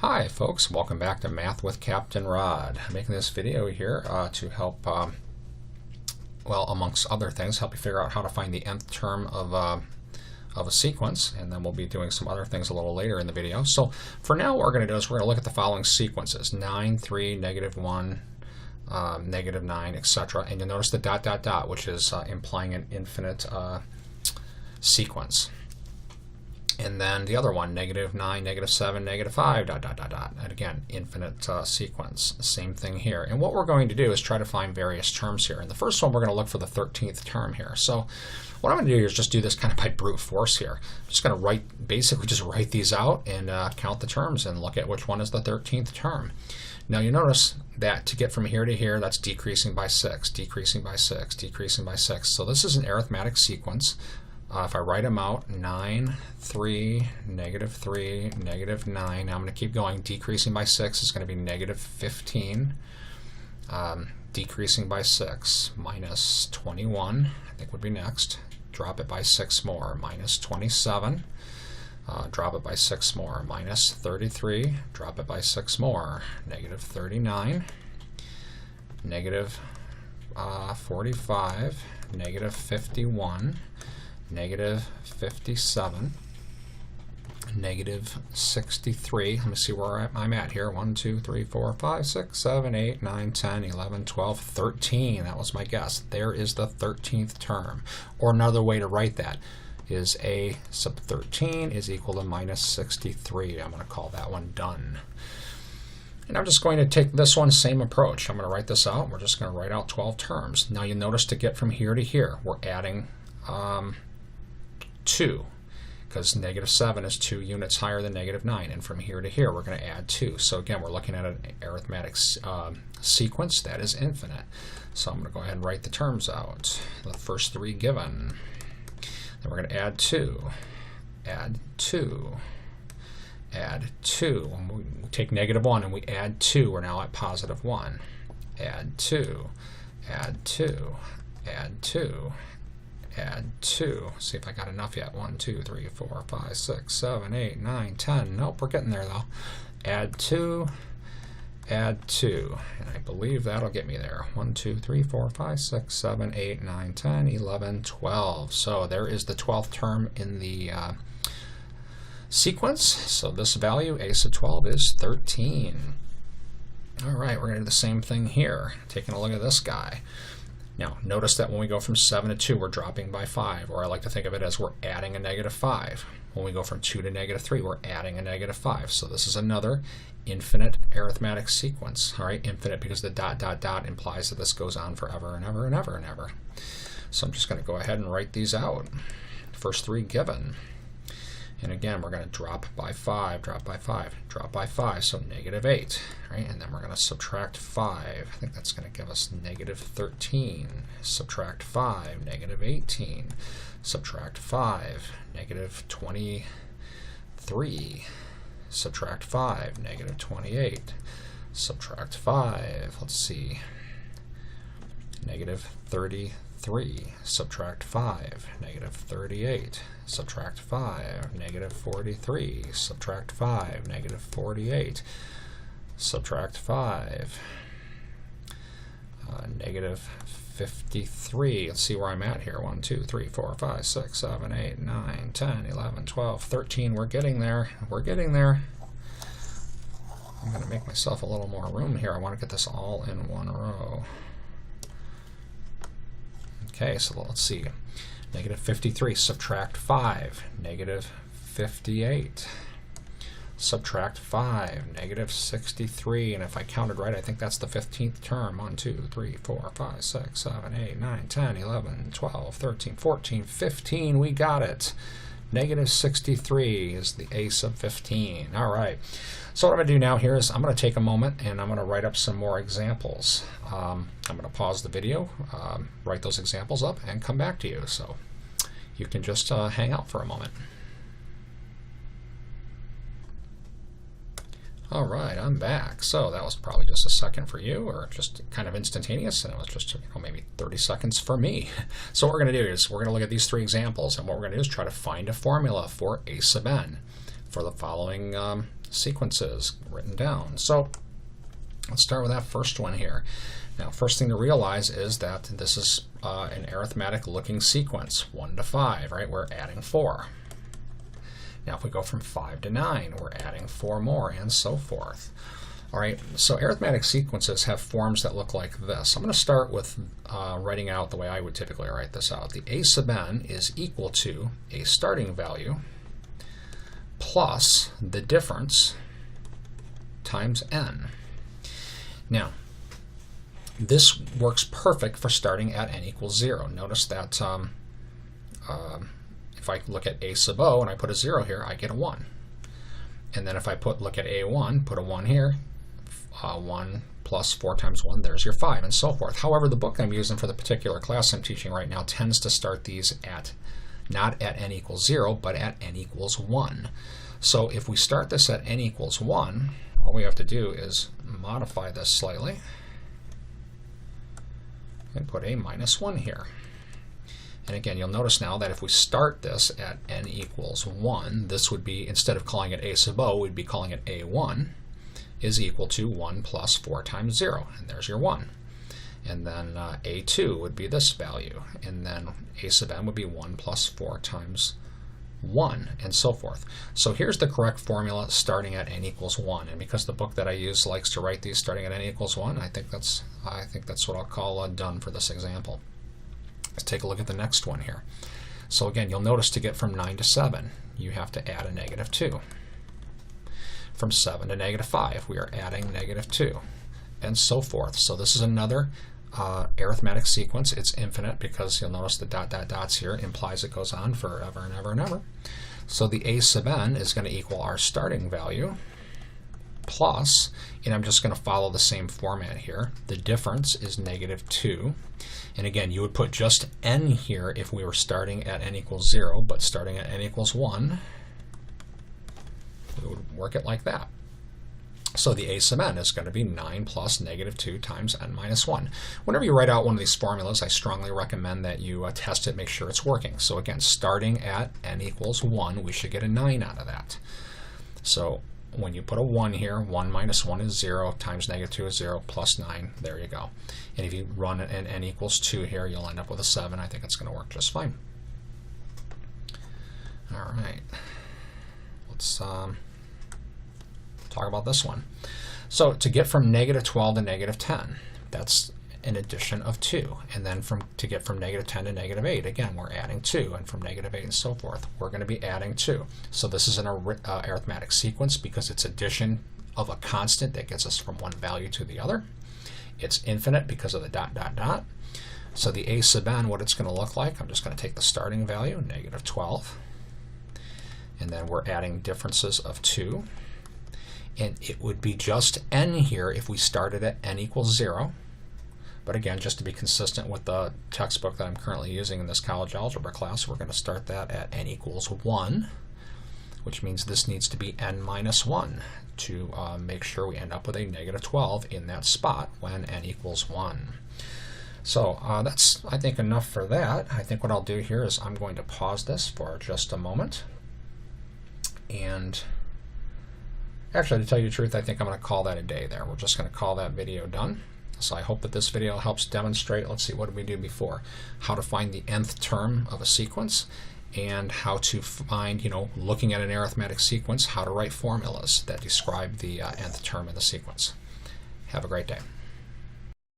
Hi folks, welcome back to Math with Captain Rod. I'm making this video here to help, well, amongst other things, help you figure out how to find the nth term of a sequence, and then we'll be doing some other things a little later in the video. So for now, what we're going to do is we're going to look at the following sequences: 9, 3, -1, -9, etc. And you'll notice the dot, dot, dot, which is implying an infinite sequence. And then the other one, -9, -7, -5, dot, dot, dot, dot. And again, infinite sequence. Same thing here. And what we're going to do is try to find various terms here. And the first one, we're going to look for the 13th term here. So what I'm going to do here is just do this kind of by brute force here. I'm just going to basically just write these out and count the terms and look at which one is the 13th term. Now you notice that to get from here to here, that's decreasing by 6, decreasing by 6, decreasing by 6. So this is an arithmetic sequence. If I write them out, 9, 3, -3, -9. Now I'm going to keep going. Decreasing by 6 is going to be -15. Decreasing by 6, -21, I think would be next. Drop it by 6 more, -27. Drop it by 6 more, -33. Drop it by 6 more, -39. -45, -51. -57, -63. Let me see where I'm at here. 1, 2, 3, 4, 5, 6, 7, 8, 9, 10, 11, 12, 13. That was my guess. There is the 13th term. Or another way to write that is a sub 13 is equal to -63. I'm going to call that one done. And I'm just going to take this one, same approach. I'm going to write this out. We're just going to write out 12 terms. Now you notice to get from here to here, we're adding 2, because -7 is 2 units higher than -9, and from here to here we're going to add 2. So again, we're looking at an arithmetic sequence that is infinite. So I'm going to go ahead and write the terms out. The first 3 given. Then we're going to add 2, add 2, add 2. When we take -1 and we add 2, we're now at +1. Add 2, add 2, add 2. Add 2. See if I got enough yet. 1, 2, 3, 4, 5, 6, 7, 8, 9, 10. Nope, we're getting there though. Add 2, add 2. And I believe that'll get me there. 1, 2, 3, 4, 5, 6, 7, 8, 9, 10, 11, 12. So there is the 12th term in the sequence. So this value, a sub 12, is 13. Alright, we're going to do the same thing here. Taking a look at this guy. Now, notice that when we go from 7 to 2, we're dropping by 5, or I like to think of it as we're adding a -5. When we go from 2 to -3, we're adding a -5. So this is another infinite arithmetic sequence. All right, infinite because the dot, dot, dot implies that this goes on forever and ever and ever and ever. So I'm just going to go ahead and write these out. First 3 given. And again, we're going to drop by 5, drop by 5, drop by 5, so -8, right? And then we're going to subtract 5. I think that's going to give us -13. Subtract 5, -18. Subtract 5, -23. Subtract 5, -28. Subtract 5, let's see, -33. Subtract 5, -38. Subtract 5, -43. Subtract 5, -48. Subtract 5, -53. Let's see where I'm at here. 1, 2, 3, 4, 5, 6, 7, 8, 9, 10, 11, 12, 13. We're getting there. We're getting there. I'm going to make myself a little more room here. I want to get this all in one row. Okay, so let's see. -53, subtract 5, -58. Subtract 5, -63. And if I counted right, I think that's the 15th term. 1, 2, 3, 4, 5, 6, 7, 8, 9, 10, 11, 12, 13, 14, 15. We got it. -63 is the a sub 15. All right. So what I'm going to do now here is I'm going to take a moment and I'm going to write up some more examples. I'm going to pause the video, write those examples up, and come back to you. So you can just hang out for a moment. All right, I'm back. So that was probably just a second for you, or just kind of instantaneous, and it was just maybe 30 seconds for me. So what we're going to do is we're going to look at these 3 examples, and what we're going to do is try to find a formula for a sub n. for the following sequences written down. So let's start with that first one here. Now, first thing to realize is that this is an arithmetic looking sequence, 1 to 5, right? We're adding 4. Now, if we go from 5 to 9, we're adding 4 more, and so forth. All right, so arithmetic sequences have forms that look like this. I'm going to start with writing out the way I would typically write this out. The a sub n is equal to a starting value plus the difference times n. Now, this works perfect for starting at n equals 0. Notice that if I look at a sub o and I put a 0 here, I get a 1. And then if I look at a1, put a 1 here, 1 plus 4 times 1, there's your 5, and so forth. However, the book I'm using for the particular class I'm teaching right now tends to start these at not at n equals 0, but at n equals 1. So if we start this at n equals 1, all we have to do is modify this slightly and put a minus 1 here. And again, you'll notice now that if we start this at n equals 1, this would be, instead of calling it a sub o, we'd be calling it a1 is equal to 1 plus 4 times 0. And there's your 1. And then a2 would be this value. And then a sub n would be 1 plus 4 times 1, and so forth. So here's the correct formula starting at n equals 1. And because the book that I use likes to write these starting at n equals 1, I think that's what I'll call done for this example. Let's take a look at the next one here. So again, you'll notice to get from 9 to 7, you have to add a negative 2. From 7 to negative 5, we are adding negative 2, and so forth. So this is another arithmetic sequence. It's infinite because you'll notice the dot dot dots here implies it goes on forever and ever and ever. So the a sub n is going to equal our starting value plus, and I'm just going to follow the same format here, the difference is negative 2. And again, you would put just n here if we were starting at n equals 0, but starting at n equals 1, we would work it like that. So the a sub n is going to be 9 plus negative 2 times n minus 1. Whenever you write out one of these formulas, I strongly recommend that you test it, make sure it's working. So again, starting at n equals 1, we should get a 9 out of that. So when you put a 1 here, 1 minus 1 is 0, times negative 2 is 0, plus 9, there you go. And if you run it and n equals 2 here, you'll end up with a 7. I think it's going to work just fine. All right. Let's talk about this one. So to get from negative 12 to negative 10, that's an addition of 2. And then to get from negative 10 to negative 8, again, we're adding 2. And from negative 8 and so forth, we're going to be adding 2. So this is an arithmetic sequence because it's addition of a constant that gets us from one value to the other. It's infinite because of the dot dot dot. So the a sub n, what it's going to look like, I'm just going to take the starting value, negative 12, and then we're adding differences of 2. And it would be just n here if we started at n equals 0. But again, just to be consistent with the textbook that I'm currently using in this college algebra class, we're going to start that at n equals 1, which means this needs to be n minus 1 to make sure we end up with a negative 12 in that spot when n equals 1. So that's, I think, enough for that. I think what I'll do here is I'm going to pause this for just a moment. And actually, to tell you the truth, I think I'm going to call that a day there. We're just going to call that video done. So I hope that this video helps demonstrate, let's see, what did we do before? How to find the nth term of a sequence, and how to find, looking at an arithmetic sequence, how to write formulas that describe the nth term of the sequence. Have a great day.